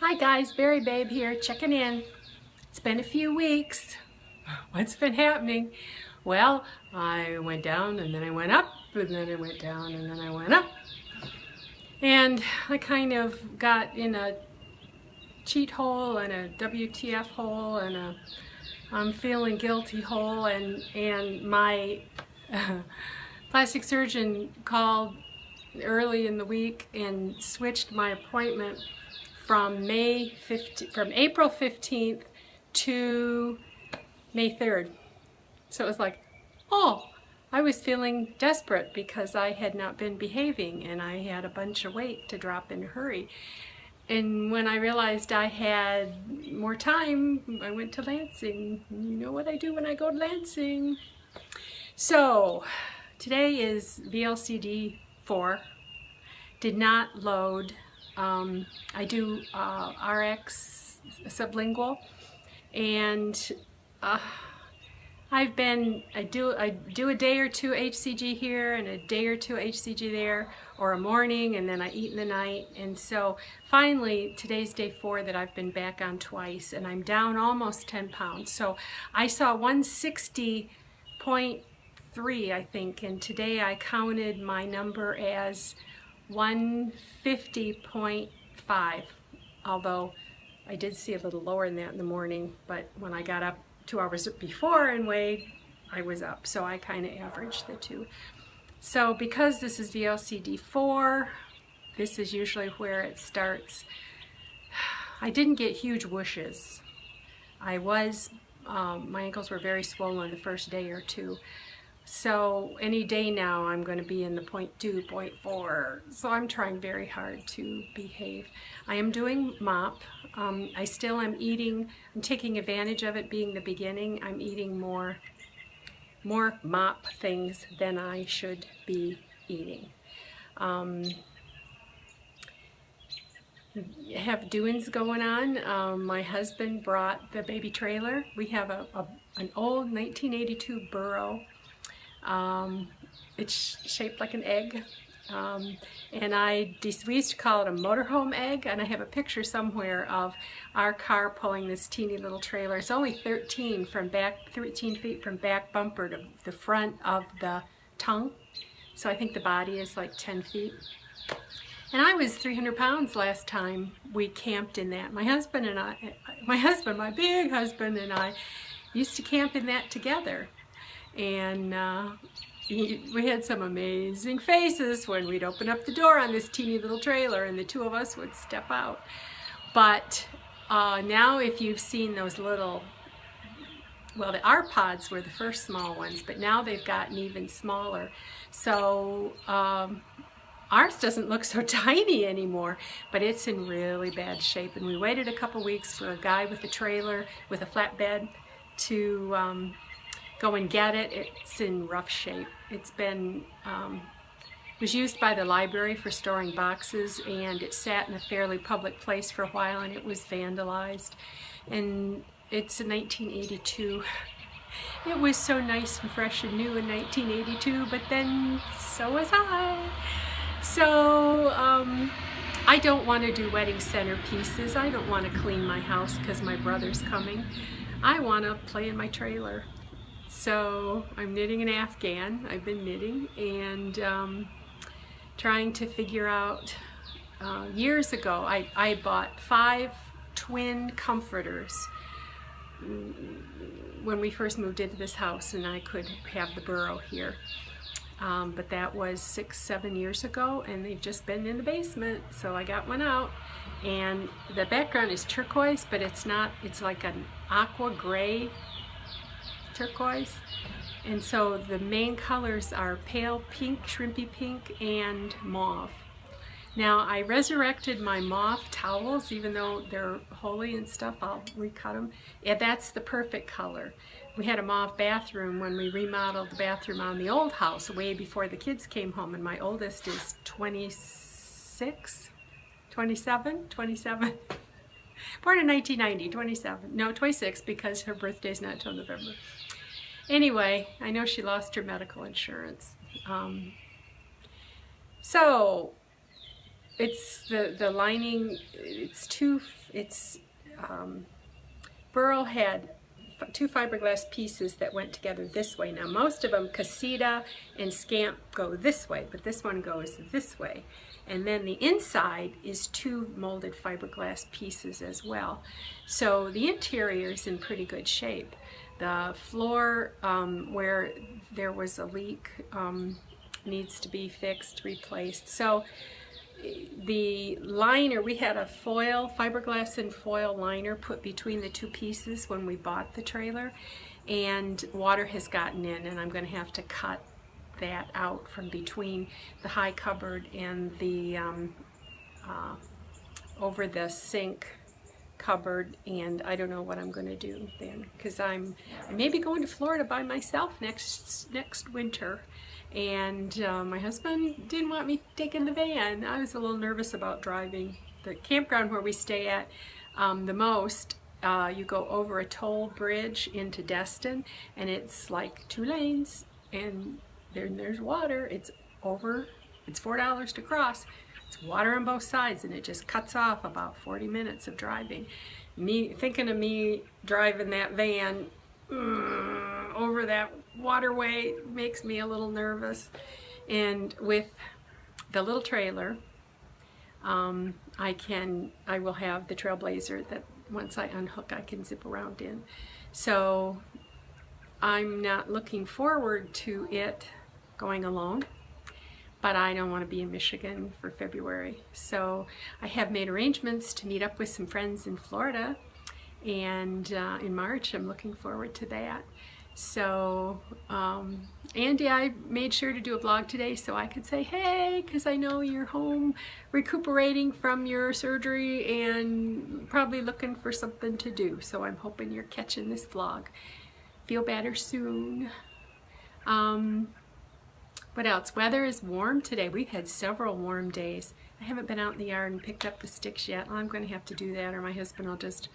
Hi guys, Berry Babe here, checking in. It's been a few weeks. What's been happening? Well, I went down and then I went up and then I went down and then I went up. And I kind of got in a cheat hole and a WTF hole and a I'm feeling guilty hole, and my plastic surgeon called early in the week and switched my appointment from April 15th to May 3rd. So it was like, oh, I was feeling desperate because I had not been behaving and I had a bunch of weight to drop in a hurry. And when I realized I had more time, I went to Lansing. You know what I do when I go to Lansing. So today is VLCD 4. Did not load. I do RX sublingual, and I do a day or two HCG here and a day or two HCG there, or a morning, and then I eat in the night. And so finally today's day 4 that I've been back on twice, and I'm down almost 10 pounds. So I saw 160.3 I think, and today I counted my number as 150.5, although I did see a little lower than that in the morning, but when I got up 2 hours before and weighed, I was up, so I kind of averaged the two. So because this is VLCD 4, this is usually where it starts. I didn't get huge whooshes. My ankles were very swollen the first day or two. So any day now I'm going to be in the 0.2, 0.4. So I'm trying very hard to behave. I am doing MOP. I still am eating. I'm taking advantage of it being the beginning. I'm eating more MOP things than I should be eating. Have doings going on. My husband brought the baby trailer. We have an old 1982 Burro. It's shaped like an egg, and we used to call it a motorhome egg, and I have a picture somewhere of our car pulling this teeny little trailer. It's only 13 feet from back bumper to the front of the tongue, so I think the body is like 10 feet. And I was 300 pounds last time we camped in that. My big husband and I used to camp in that together. And we had some amazing faces when we'd open up the door on this teeny little trailer and the two of us would step out. But now if you've seen those little, well, the R-Pods were the first small ones, but now they've gotten even smaller. So ours doesn't look so tiny anymore, but it's in really bad shape. And we waited a couple weeks for a guy with a trailer with a flatbed to go and get it. It's in rough shape. It's been was used by the library for storing boxes, and it sat in a fairly public place for a while, and it was vandalized. And it's a 1982. It was so nice and fresh and new in 1982, but then so was I. So I don't want to do wedding centerpieces. I don't want to clean my house because my brother's coming. I want to play in my trailer. So I'm knitting an Afghan. I've been knitting and trying to figure out, years ago I bought 5 twin comforters when we first moved into this house, and I could have the Burro here. But that was 6-7 years ago, and they've just been in the basement, so I got one out. And the background is turquoise, but it's not, it's like an aqua gray turquoise, and so the main colors are pale pink, shrimpy pink, and mauve. Now I resurrected my mauve towels, even though they're holy and stuff. I'll recut them. Yeah, that's the perfect color. We had a mauve bathroom when we remodeled the bathroom on the old house way before the kids came home, and my oldest is 27. Born in 1990, 27. No, 26, because her birthday's not until November. Anyway, I know she lost her medical insurance. So it's the lining, Burrow had two fiberglass pieces that went together this way. Now most of them, Casita and Scamp, go this way, but this one goes this way. And then the inside is two molded fiberglass pieces as well. So the interior is in pretty good shape. The floor where there was a leak needs to be fixed, replaced. So the liner, we had a fiberglass and foil liner put between the two pieces when we bought the trailer, and water has gotten in, and I'm going to have to cut that out from between the high cupboard and the over the sink cupboard, and I don't know what I'm going to do then, because I may be going to Florida by myself next winter. And my husband didn't want me taking the van. I was a little nervous about driving. The campground where we stay at the most, you go over a toll bridge into Destin, and it's like 2 lanes, and there's water. It's $4 to cross. It's water on both sides, and it just cuts off about 40 minutes of driving. Thinking of me driving that van over that waterway makes me a little nervous. And with the little trailer, I will have the Trailblazer that once I unhook I can zip around in. So I'm not looking forward to it going alone, but I don't want to be in Michigan for February. So I have made arrangements to meet up with some friends in Florida, and in March I'm looking forward to that. So Andy, I made sure to do a vlog today so I could say hey, because I know you're home recuperating from your surgery and probably looking for something to do. So I'm hoping you're catching this vlog. Feel better soon. What else? Weather is warm today. We've had several warm days. I haven't been out in the yard and picked up the sticks yet. I'm going to have to do that, or my husband will just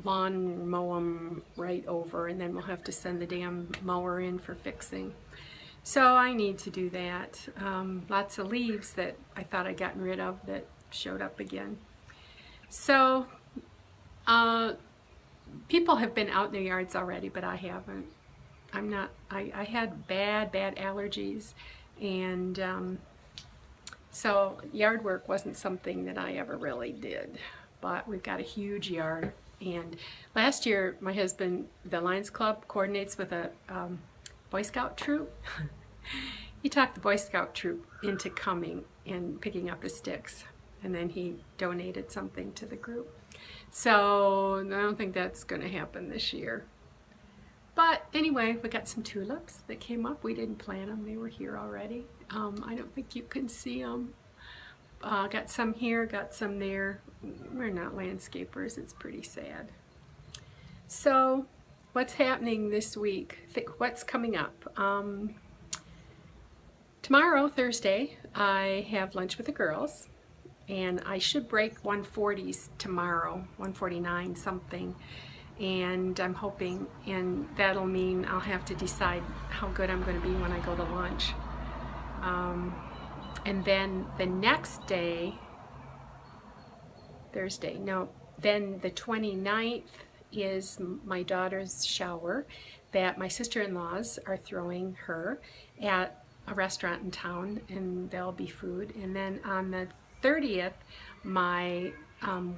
lawn mow them right over, and then we'll have to send the damn mower in for fixing. So I need to do that. Lots of leaves that I thought I'd gotten rid of that showed up again. So people have been out in their yards already, but I haven't. I had bad allergies, and so yard work wasn't something that I ever really did. But we've got a huge yard. And last year, my husband, the Lions Club, coordinates with a Boy Scout troop. He talked the Boy Scout troop into coming and picking up the sticks, and then he donated something to the group. So I don't think that's going to happen this year. But anyway, we got some tulips that came up. We didn't plant them. They were here already. I don't think you can see them. Got some here, got some there. We're not landscapers. It's pretty sad. So what's happening this week? What's coming up? Tomorrow, Thursday, I have lunch with the girls, and I should break 140s tomorrow, 149 something, and I'm hoping, and that'll mean I'll have to decide how good I'm going to be when I go to lunch. And then the next day, then the 29th is my daughter's shower that my sister-in-laws are throwing her at a restaurant in town, and there'll be food. And then on the 30th, my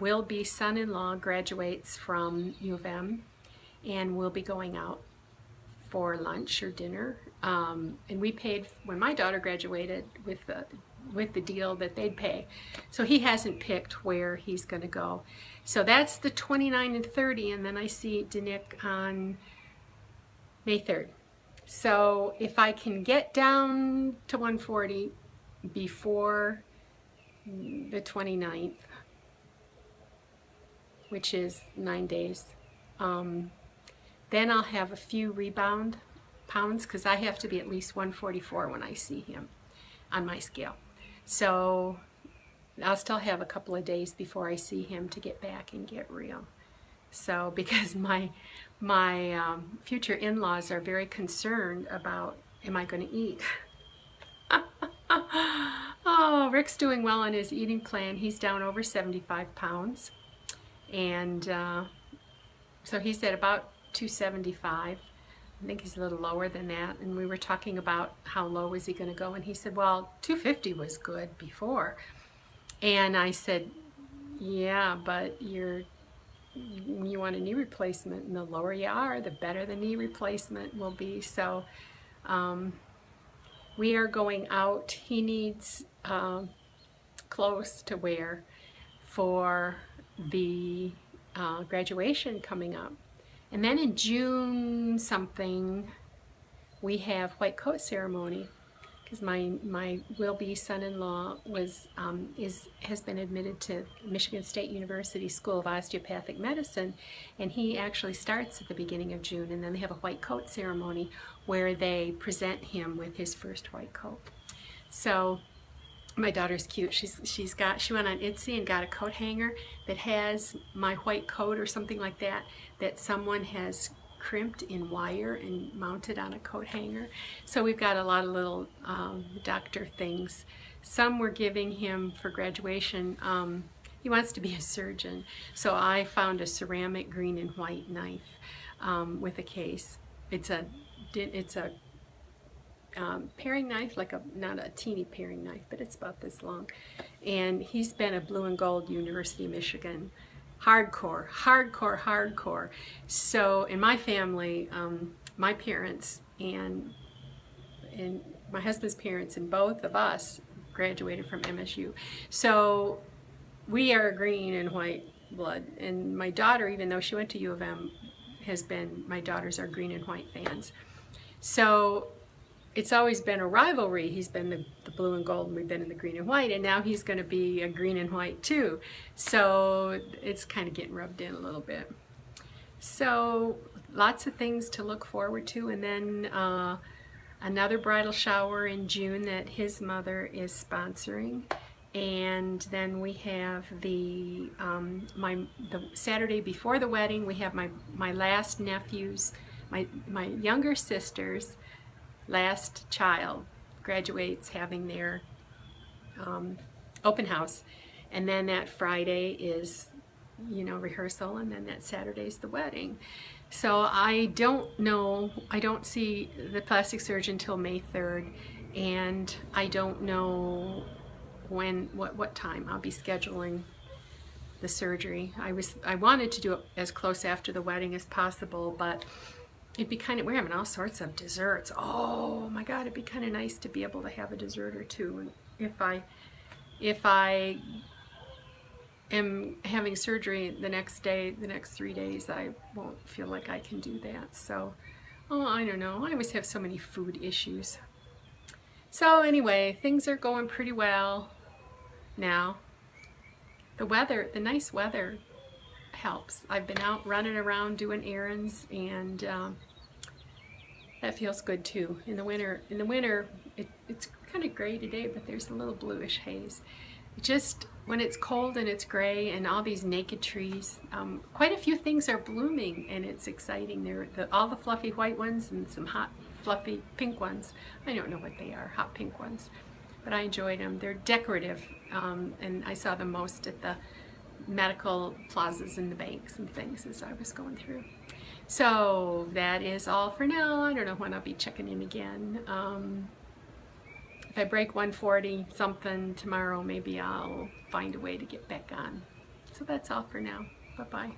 will-be son-in-law graduates from U of M, and we'll be going out for lunch or dinner. And we paid, when my daughter graduated, with the deal that they'd pay. So he hasn't picked where he's going to go. So that's the 29 and 30, and then I see Danick on May 3rd. So if I can get down to 140 before the 29th, which is 9 days, then I'll have a few rebound pounds, because I have to be at least 144 when I see him on my scale. So I'll still have a couple of days before I see him to get back and get real. So because my future in-laws are very concerned about, am I going to eat? Oh, Oh, Rick's doing well on his eating plan. He's down over 75 pounds. And so he's at about 275. I think he's a little lower than that. And we were talking about how low is he going to go. And he said, well, 250 was good before. And I said, yeah, but you want a knee replacement. And the lower you are, the better the knee replacement will be. So we are going out. He needs clothes to wear for the graduation coming up. And then in June something, we have white coat ceremony, because my will-be son-in-law has been admitted to Michigan State University School of Osteopathic Medicine, and he actually starts at the beginning of June, and then they have a white coat ceremony where they present him with his first white coat. So my daughter's cute. She went on Etsy and got a coat hanger that has my white coat or something like that someone has crimped in wire and mounted on a coat hanger. So we've got a lot of little doctor things. Some we're giving him for graduation. He wants to be a surgeon, so I found a ceramic green and white knife with a case. It's a paring knife, like not a teeny paring knife, but it's about this long. And he's been a blue and gold University of Michigan hardcore. So in my family, my parents and my husband's parents and both of us graduated from MSU. So we are green and white blood. And my daughter, even though she went to U of M, my daughters are green and white fans. So it's always been a rivalry. He's been the blue and gold, and we've been in the green and white, and now he's going to be a green and white too. So it's kind of getting rubbed in a little bit. So lots of things to look forward to, and then another bridal shower in June that his mother is sponsoring. And then we have the Saturday before the wedding, we have my last nephew's, my younger sister's last child graduates, having their open house, and then that Friday is rehearsal, and then that Saturday is the wedding. So I don't see the plastic surgeon till May 3rd, and I don't know what time I'll be scheduling the surgery. I wanted to do it as close after the wedding as possible, but it'd be we're having all sorts of desserts. Oh my God, it'd be kind of nice to be able to have a dessert or two. And if I am having surgery the next 3 days, I won't feel like I can do that. So, I don't know. I always have so many food issues. So anyway, things are going pretty well now. The nice weather helps. I've been out running around doing errands, and that feels good too. In the winter, it's kind of gray today, but there's a little bluish haze. Just when it's cold and it's gray and all these naked trees, quite a few things are blooming, and it's exciting. All the fluffy white ones and some hot fluffy pink ones. I don't know what they are, hot pink ones, but I enjoyed them. They're decorative, and I saw them most at the medical plazas and the banks and things as I was going through. So that is all for now. I don't know when I'll be checking in again. If I break 140 something tomorrow, maybe I'll find a way to get back on. So that's all for now. Bye-bye.